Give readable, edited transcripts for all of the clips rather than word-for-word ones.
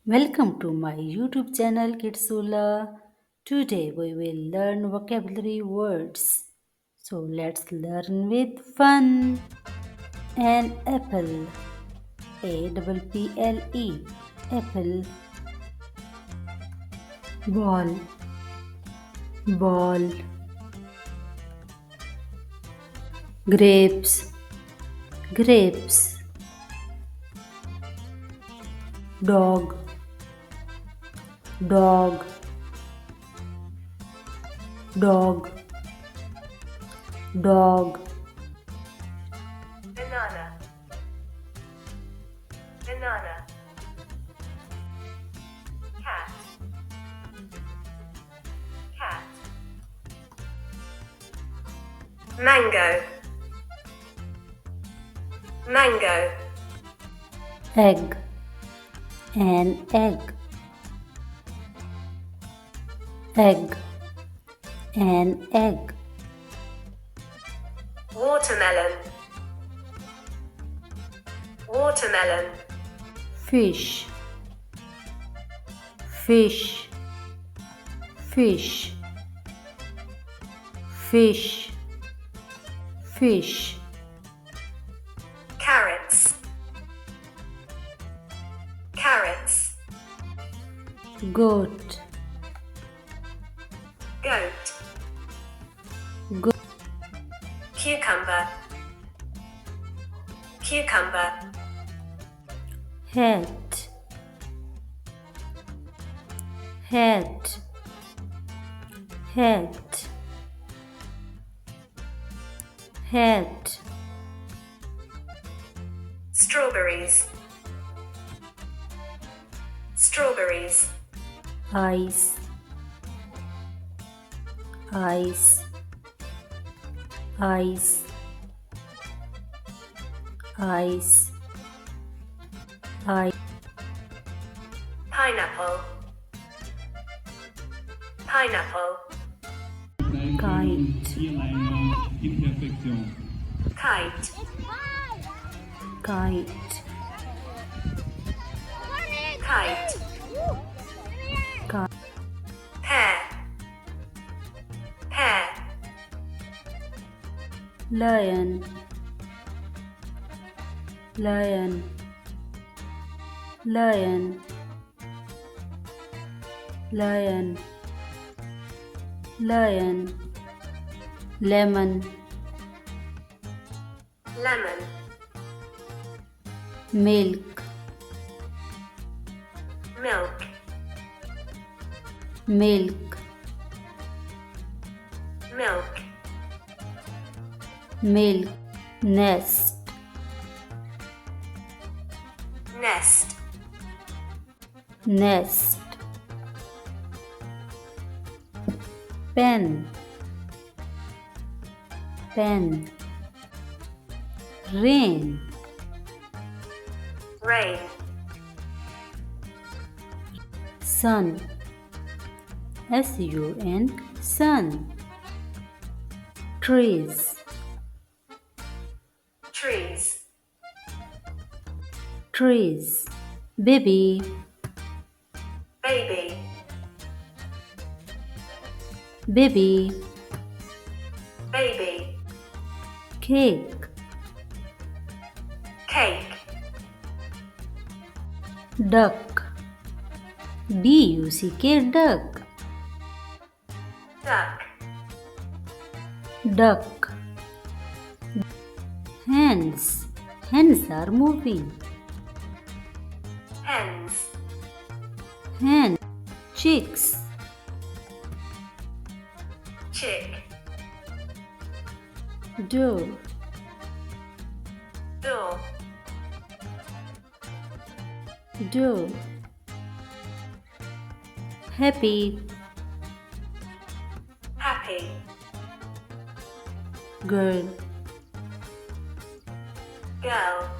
Welcome to my YouTube channel Kidsoola. Today we will learn vocabulary words. So let's learn with fun. An apple. Apple. Apple. Ball. Ball. Grapes. Grapes. Dog. Dog. Dog. Dog. Banana. Banana. Cat. Cat. Mango. Mango. Egg. An egg. Egg. An egg. Watermelon. Watermelon. Fish. Fish. Fish. Fish. Fish. Carrots. Carrots. Goat. Goat. Go- Cucumber. Cucumber. Hat. Hat. Hat. Hat. Strawberries. Strawberries. Ice. Ice. Ice. Ice. Ice. Pineapple. Pineapple. Kite. Imperfection. Kite. Kite. Kite. Kite. Pear. Pear. Lion. Lion. Lion. Lion. Lion. Lemon. Lemon. Milk. Milk. Milk. Milk. Milk. Nest. Nest. Nest. Pen. Pen. Rain. Rain. Sun. S-U-N. Sun. Trees. Trees. Trees. Baby. Baby. Baby. Baby. Cake. Cake. Duck. D-U-C-K. Duck. Duck. Duck. Hens. Hens are moving. Hens. Hen. Chicks. Chick. Door. Door. Door. Happy. Happy. Girl. Girl.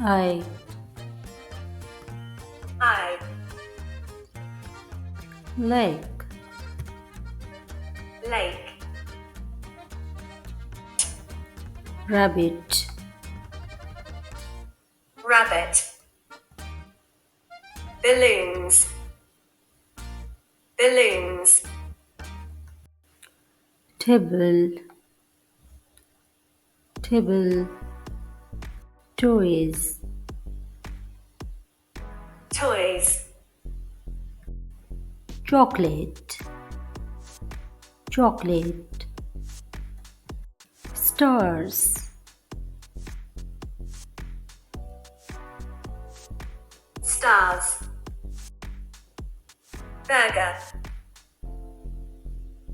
Eye. Eye. Lake. Lake. Rabbit. Rabbit. balloons, balloons, table, table, toys, toys, chocolate, chocolate, stars, stars, burger,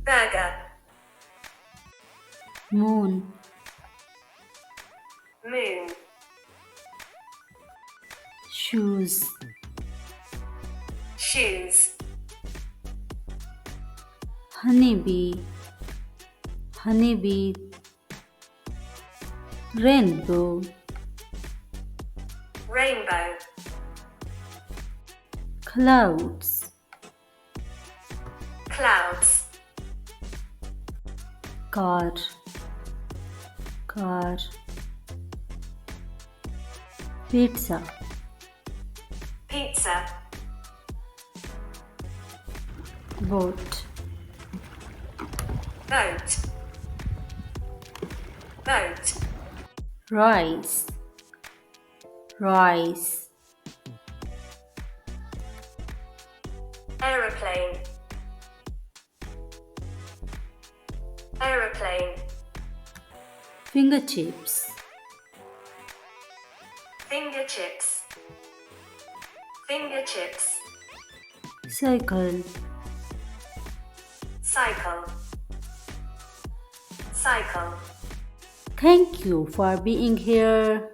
burger, moon, moon, shoes, shoes, honeybee, honeybee, rainbow, rainbow, clouds, clouds, car, car, pizza, pizza, boat, boat, boat, rice, rice, aeroplane, aeroplane, finger chips, finger chips, finger chips, cycle. cycle, cycle. Thank you for being here.